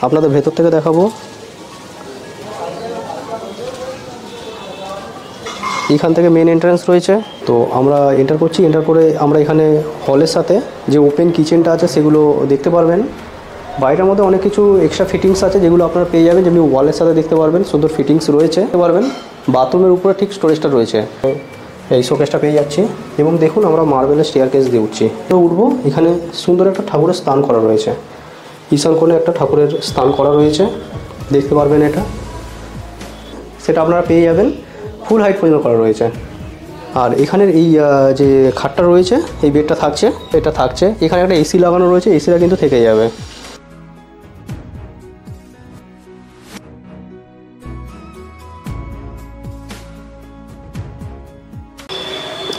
আপনাদের ভেতর থেকে দেখাবো। এখান থেকে মেন এন্ট্রান্স রয়েছে, তো আমরা এন্টার করছি। এন্টার করে আমরা এখানে হলের সাথে যে ওপেন কিচেনটা আছে সেগুলো দেখতে পারবেন। বাইরের মধ্যে অনেক কিছু এক্সট্রা ফিটিংস আছে যেগুলো আপনারা পেয়ে যাবেন, যেমনি ওয়ালের সাথে দেখতে পারবেন সুন্দর ফিটিংস রয়েছে দেখতে পারবেন। বাথরুমের উপরে ঠিক স্টোরেজটা রয়েছে, এই শোকেসটা পেয়ে যাচ্ছি। এবং দেখুন আমরা মার্বেলের স্টেয়ারকেস দিয়ে উঠছি, তো উঠবো। এখানে সুন্দর একটা ঠাকুরের স্থান করা রয়েছে, ঈশান কোণে একটা ঠাকুরের স্থান করা রয়েছে দেখতে পারবেন। এটা সেটা আপনারা পেয়ে যাবেন, ফুল হাইট পর্যন্ত করা রয়েছে। আর এখানের এই যে খাটটা রয়েছে, এই বেডটা থাকছে, এটা থাকছে। এখানে একটা এসি লাগানো রয়েছে, এসিটা কিন্তু থেকে যাবে।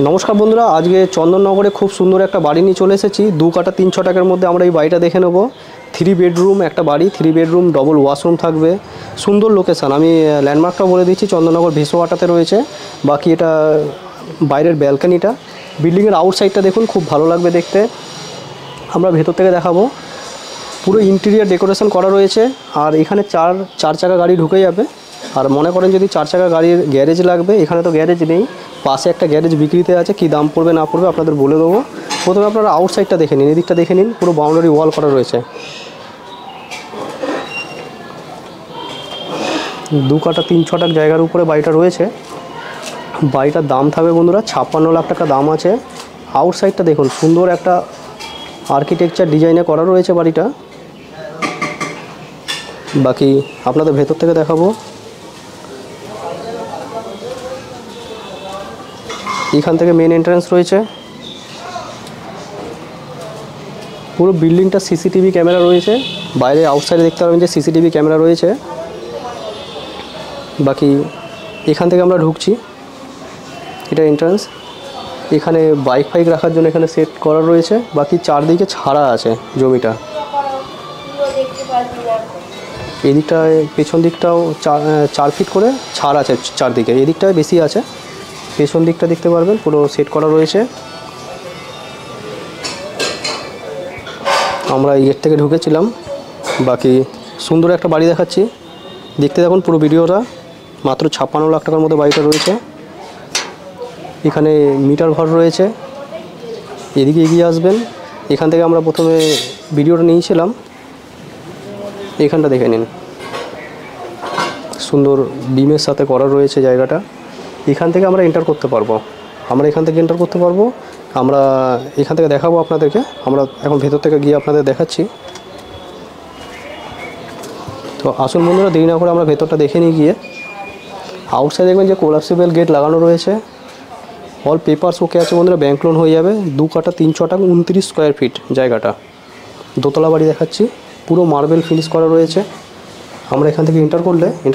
নমস্কার বন্ধুরা, আজকে চন্দননগরে খুব সুন্দর একটা বাড়ি নিয়ে চলে এসেছি। 2 কাঠা 3 ছটাকের মধ্যে আমরা এই বাড়িটা দেখে নেব। 3 বেডরুম একটা বাড়ি, 3 বেডরুম ডবল ওয়াশরুম থাকবে, সুন্দর লোকেশান। আমি ল্যান্ডমার্কটা বলে দিচ্ছি, চন্দননগর ভিসোয়াটাতে রয়েছে। বাকি এটা বাইরের ব্যালকানিটা, বিল্ডিংয়ের আউটসাইডটা দেখুন, খুব ভালো লাগবে দেখতে। আমরা ভেতর থেকে দেখাবো। পুরো ইন্টেরিয়ার ডেকোরেশন করা রয়েছে। আর এখানে চার চাকা গাড়ি ঢুকে যাবে। আর মনে করেন যদি 4 চাকা গাড়ির গ্যারেজ লাগবে, এখানে তো গ্যারেজ নেই, পাশে একটা গ্যারেজ বিক্রিতে আছে। কী দাম পড়বে না পড়বে আপনাদের বলে দেবো। প্রথমে আপনারা আউটসাইডটা দেখে নিন, এদিকটা দেখে নিন, পুরো বাউন্ডারি ওয়াল করা রয়েছে। 2 কাঠা 3 ছটাক জায়গার উপরে বাড়িটা রয়েছে। বাড়িটার দাম থাকবে বন্ধুরা 56 লাখ টাকা দাম আছে। আউটসাইডটা দেখুন, সুন্দর একটা আর্কিটেকচার ডিজাইনে করা রয়েছে বাড়িটা। বাকি আপনাদের ভেতর থেকে দেখাবো। এখান থেকে মেন এন্ট্রান্স রয়েছে। পুরো বিল্ডিংটা সিসিটিভি ক্যামেরা রয়েছে, বাইরে আউটসাইডে দেখতে পাবেন যে সিসিটিভি ক্যামেরা রয়েছে। বাকি এখান থেকে আমরা ঢুকছি, এটা এন্ট্রান্স। এখানে বাইক ফাইক রাখার জন্য এখানে সেট করা রয়েছে। বাকি চারদিকে ছাড়া আছে জমিটা। এই দিকটায় পেছন দিকটাও 4 ফিট করে ছাড় আছে চারদিকে, এদিকটায় বেশি আছে। পেছন দিকটা দেখতে পারবেন পুরো সেট করা রয়েছে। আমরা এই গেট থেকে ঢুকেছিলাম। বাকি সুন্দর একটা বাড়ি দেখাচ্ছি, দেখতে দেখুন পুরো ভিডিওটা। মাত্র 56 লাখ টাকার মধ্যে বাড়িটা রয়েছে। এখানে মিটার ঘর রয়েছে, এদিকে এগিয়ে আসবেন। এখান থেকে আমরা প্রথমে ভিডিওটা নিয়েছিলাম, এখানটা দেখে নিন, সুন্দর বিমের সাথে করা রয়েছে জায়গাটা। এখান থেকে আমরা এন্টার করতে পারবো, আমরা এখান থেকে দেখাবো আপনাদেরকে। আমরা এখন ভেতর থেকে গিয়ে আপনাদের দেখাচ্ছি। তো আসুন বন্ধুরা, দেরি না করে আমরা ভেতরটা দেখে নিয়ে গিয়ে। আউটসাইড দেখবেন যে কোলাপসিবল গেট লাগানো রয়েছে, অল পেপারস ওকে আছে বন্ধুরা, ব্যাংক লোন হয়ে যাবে। 2 কাঠা 3 ছটাক 29 স্কোয়ার ফিট জায়গাটা। দোতলা বাড়ি দেখাচ্ছি, পুরো মার্বেল ফিনিশ করা রয়েছে। আমরা এখান থেকে এন্টার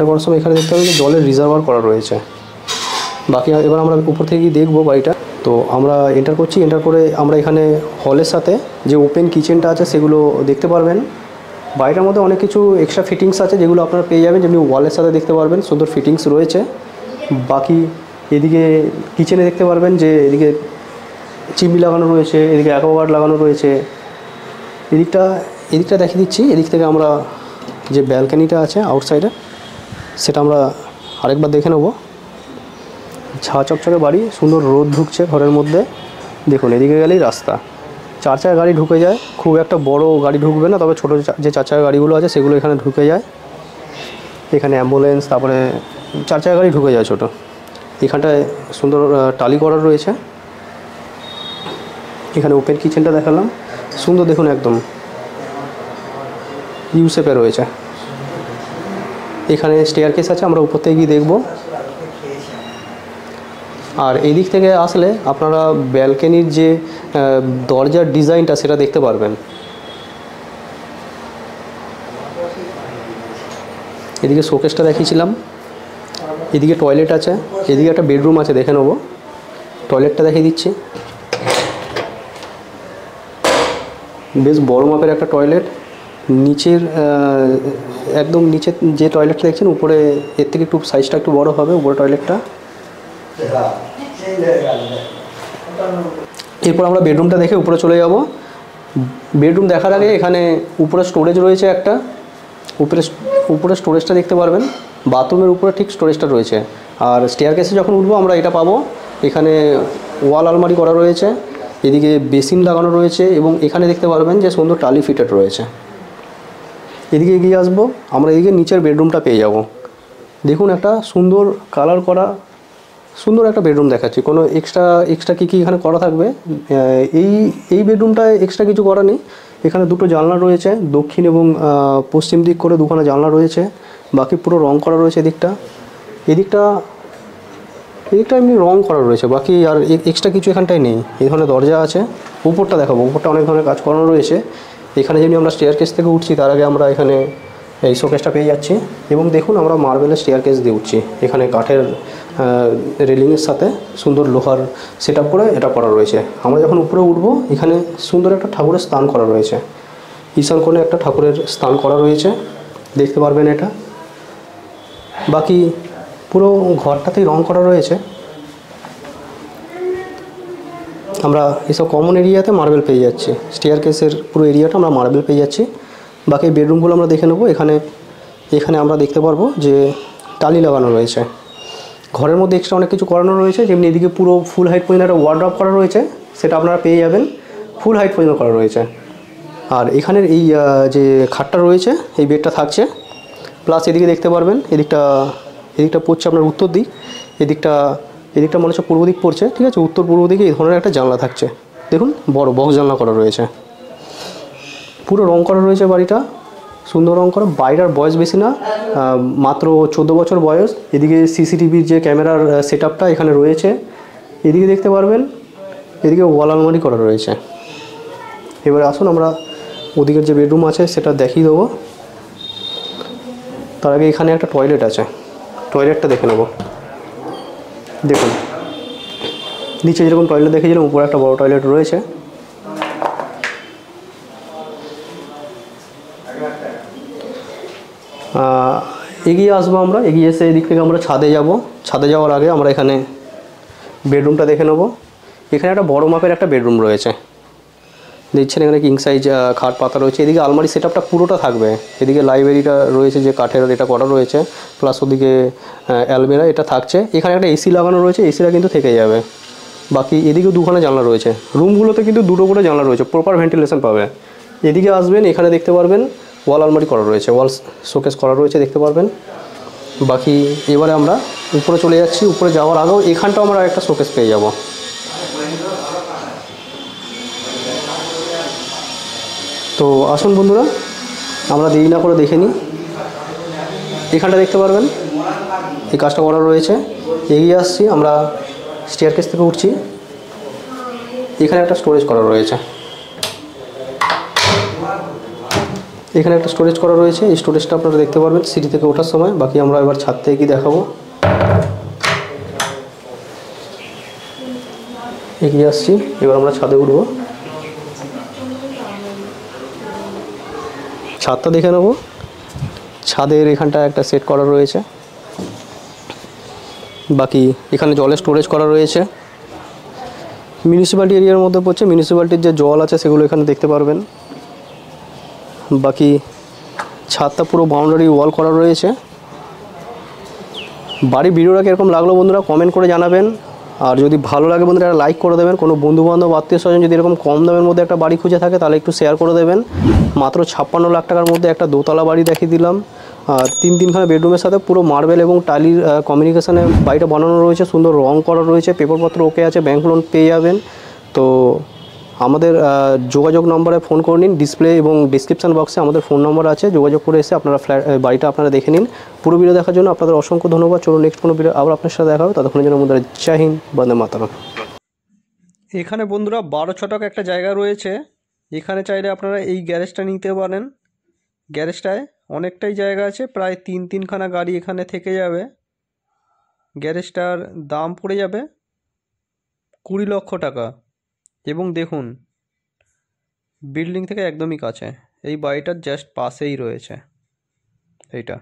করার সময় এখানে দেখতে পাবেন যে জলের রিজার্ভার করা রয়েছে। বাকি এবার আমরা উপর থেকে দেখবো বাড়িটা। তো আমরা এন্টার করছি, এন্টার করে আমরা এখানে হলের সাথে যে ওপেন কিচেনটা আছে সেগুলো দেখতে পারবেন। বাড়িটার মধ্যে অনেক কিছু এক্সট্রা ফিটিংস আছে যেগুলো আপনারা পেয়ে যাবেন, যেমনি ওয়ালের সাথে দেখতে পারবেন সুন্দর ফিটিংস রয়েছে। বাকি এদিকে কিচেনে দেখতে পারবেন যে এদিকে চিমনি লাগানো রয়েছে, এদিকে অ্যাকোয়াগার্ড লাগানো রয়েছে। এদিকটা দেখিয়ে দিচ্ছি। এদিক থেকে আমরা যে ব্যালকানিটা আছে আউটসাইডে, সেটা আমরা আরেকবার দেখে নেব। ঝা চকচকে বাড়ি, সুন্দর রোদ ঢুকছে ঘরের মধ্যে। দেখুন এদিকে গেলেই রাস্তা, 4 চাকা গাড়ি ঢুকে যায়। খুব একটা বড় গাড়ি ঢুকবে না, তবে ছোটো যে 4 চাকা গাড়িগুলো আছে সেগুলো এখানে ঢুকে যায়। এখানে অ্যাম্বুলেন্স, তারপরে 4 চাকা গাড়ি ঢুকে যায় ছোটো। এখানটায় সুন্দর টালি করা রয়েছে। এখানে ওপেন কিচেনটা দেখালাম, সুন্দর দেখুন, একদম ইউ শেপে রয়েছে। এখানে স্টেয়ারকেস আছে, আমরা উপর থেকে গিয়ে দেখব। আর এই দিক থেকে আসলে আপনারা ব্যালকনির যে দরজার ডিজাইনটা সেটা দেখতে পারবেন। এদিকে শোকেসটা দেখিয়েছিলাম, এদিকে টয়লেট আছে, এদিকে একটা বেডরুম আছে, দেখে নেব। টয়লেটটা দেখিয়ে দিচ্ছি, বেশ বড় মাপের একটা টয়লেট। নিচের একদম নিচে যে টয়লেটটা দেখছেন, উপরে এর থেকে একটু সাইজটা একটু বড় হবে উপরে টয়লেটটা। এরপর আমরা বেডরুমটা দেখে উপরে চলে যাব। বেডরুম দেখার আগে এখানে উপরে স্টোরেজ রয়েছে একটা, উপরে উপরে স্টোরেজটা দেখতে পারবেন, বাথরুমের উপরে ঠিক স্টোরেজটা রয়েছে। আর স্টেয়ারকেসে যখন উঠবো আমরা এটা পাবো, এখানে ওয়াল আলমারি করা রয়েছে, এদিকে বেসিন লাগানো রয়েছে এবং এখানে দেখতে পারবেন যে সুন্দর টালি ফিটেড রয়েছে। এদিকে এগিয়ে আসবো, আমরা এদিকে নিচের বেডরুমটা পেয়ে যাব। দেখুন একটা সুন্দর কালার করা সুন্দর একটা বেডরুম দেখাচ্ছি। কোনো এক্সট্রা কী এখানে করা থাকবে, এই বেডরুমটায় এক্সট্রা কিছু করা নেই। এখানে দুটো জানলা রয়েছে, দক্ষিণ এবং পশ্চিম দিক করে দুখানা জানলা রয়েছে, বাকি পুরো রং করা রয়েছে। এদিকটা এমনি রং করা রয়েছে, বাকি আর এক্সট্রা কিছু এখানটায় নেই। এই ধরনের দরজা আছে। উপরটা দেখাবো, উপরটা অনেক ধরনের কাজ করানো রয়েছে। এখানে যেমনি আমরা স্টেয়ারকেস থেকে উঠছি তার আগে আমরা এখানে এই শোকেসটা পেয়ে যাচ্ছি এবং দেখুন আমরা মার্বেলের স্টেয়ারকেস দিয়ে উঠছি। এখানে কাঠের রেলিংয়ের সাথে সুন্দর লোহার সেট আপ করে এটা করা রয়েছে। আমরা যখন উপরে উঠবো এখানে সুন্দর একটা ঠাকুরের স্থান করা রয়েছে, ঈশান কোণে একটা ঠাকুরের স্থান করা রয়েছে, দেখতে পারবেন এটা। বাকি পুরো ঘরটাতেই রং করা রয়েছে। আমরা এসব কমন এরিয়াতে মার্বেল পেয়ে যাচ্ছি, স্টেয়ারকেসের পুরো এরিয়াটা আমরা মার্বেল পেয়ে যাচ্ছি। বাকি বেডরুমগুলো আমরা দেখে নেব। এখানে আমরা দেখতে পারবো যে টালি লাগানো রয়েছে। ঘরের মধ্যে এক্সট্রা অনেক কিছু করানো রয়েছে, যেমনি এদিকে পুরো ফুল হাইট পর্যন্ত একটা ওয়ার্ড্রপ করা রয়েছে, সেটা আপনারা পেয়ে যাবেন। ফুল হাইট পর্যন্ত করা রয়েছে। আর এখানের এই যে খাটটা রয়েছে, এই বেডটা থাকছে। প্লাস এদিকে দেখতে পারবেন এদিকটা পড়ছে আপনার উত্তর দিক, এদিকটা মনে হচ্ছে পূর্ব দিক পড়ছে, ঠিক আছে। উত্তর পূর্ব দিকে এই ধরনের একটা জানলা থাকছে। দেখুন বড় বক্স জানলা করা রয়েছে, পুরো রং করা রয়েছে বাড়িটা, সুন্দর রং করা। বাইরের বয়স বেশি না, মাত্র 14 বছর বয়স। এদিকে সিসিটিভির যে ক্যামেরার সেট আপটা এখানে রয়েছে। এদিকে দেখতে পারবেন, এদিকে ওয়াল আলমারি করা রয়েছে। এবারে আসুন আমরা ওদিকের যে বেডরুম আছে সেটা দেখিয়ে দেবো। তার আগে এখানে একটা টয়লেট আছে, টয়লেটটা দেখে নেব। দেখুন নিচে যেরকম টয়লেট দেখেছিলাম, উপরে একটা বড় টয়লেট রয়েছে। এগিয়ে আসবো আমরা, এগিয়ে এসে এদিক থেকে আমরা ছাদে যাব। ছাদে যাওয়ার আগে আমরা এখানে বেডরুমটা দেখে নেব। এখানে একটা বড় মাপের একটা বেডরুম রয়েছে, দেখছেন এখানে কিং সাইজ খাট পাতা রয়েছে। এদিকে আলমারি সেট আপটা পুরোটা থাকবে। এদিকে লাইব্রেরিটা রয়েছে যে কাঠের এটা করা রয়েছে, প্লাস ওদিকে অ্যালমেরা এটা থাকছে। এখানে একটা এসি লাগানো রয়েছে, এসিটা কিন্তু থেকে যাবে। বাকি এদিকেও দুখানা জানলা রয়েছে। রুমগুলোতে কিন্তু দুটো করে জানলা রয়েছে, প্রপার ভেন্টিলেশন পাবে। এদিকে আসবেন, এখানে দেখতে পারবেন ওয়াল আলমারি করা রয়েছে, ওয়াল শোকেস করা রয়েছে, দেখতে পারবেন। বাকি এবারে আমরা উপরে চলে যাচ্ছি। উপরে যাওয়ার আগেও এখানটাও আমরা একটা শোকেস পেয়ে যাব। তো আসুন বন্ধুরা, আমরা দেরি না করে দেখে নিই। এখানটা দেখতে পারবেন এই কাজটা করা রয়েছে। এগিয়ে আসছি, আমরা স্টেয়ারকেস থেকে উঠছি। এখানে একটা স্টোরেজ করা রয়েছে, এখানে একটা স্টোরেজ করা রয়েছে। এই স্টোরেজটা আপনারা দেখতে পারবেন সিঁড়ি থেকে ওঠার সময়। বাকি আমরা এবার ছাদ থেকে কি দেখাবো, এগিয়ে আসছি। এবার আমরা ছাদে উঠবো, ছাদটা দেখে নেব। ছাদের এখানটা একটা সেট করা রয়েছে। বাকি এখানে জলের স্টোরেজ করা রয়েছে। মিউনিসিপ্যালিটি এরিয়ার মধ্যে পড়ছে, মিউনিসিপ্যালিটির যে জল আছে সেগুলো এখানে দেখতে পারবেন। বাকি ছাদটা পুরো বাউন্ডারি ওয়াল করা রয়েছে। বাড়ির ভিডিওটা কীরকম লাগলো বন্ধুরা কমেন্ট করে জানাবেন। আর যদি ভালো লাগে বন্ধুরা একটা লাইক করে দেবেন। কোনো বন্ধুবান্ধব আত্মীয় স্বজন যদি এরকম কম দামের মধ্যে একটা বাড়ি খুঁজে থাকে তাহলে একটু শেয়ার করে দেবেন। মাত্র 56 লাখ টাকার মধ্যে একটা দোতলা বাড়ি দেখিয়ে দিলাম। আর তিনখানা বেডরুমের সাথে পুরো মার্বেল এবং টালির কমিউনিকেশানে বাড়িটা বানানো রয়েছে, সুন্দর রং করা রয়েছে, পেপারপত্র ওকে আছে, ব্যাঙ্ক লোন পেয়ে যাবেন। তো আমাদের যোগাযোগ নম্বরে ফোন করে নিন। ডিসপ্লে এবং ডিসক্রিপশান বক্সে আমাদের ফোন নম্বর আছে, যোগাযোগ করে এসে আপনারা বাড়িটা আপনারা দেখে নিন। পুরো ভিডিও দেখার জন্য আপনাদের অসংখ্য ধন্যবাদ। চলুন নেক্সট কোনো ভিডিও আবার আপনার সাথে দেখা হবে, ততক্ষণের জন্য আমাদের জয় হিন্দ, বন্দে মাতরম। এখানে বন্ধুরা 12 ছটাক একটা জায়গা রয়েছে। এখানে চাইলে আপনারা এই গ্যারেজটা নিতে পারেন। গ্যারেজটায় অনেকটাই জায়গা আছে, প্রায় তিনখানা গাড়ি এখানে থেকে যাবে। গ্যারেজটার দাম পড়ে যাবে 20 লক্ষ টাকা। এবং দেখুন বিল্ডিং থেকে একদমই কাছে, এই বাড়িটার জাস্ট পাশেই রয়েছে এইটা।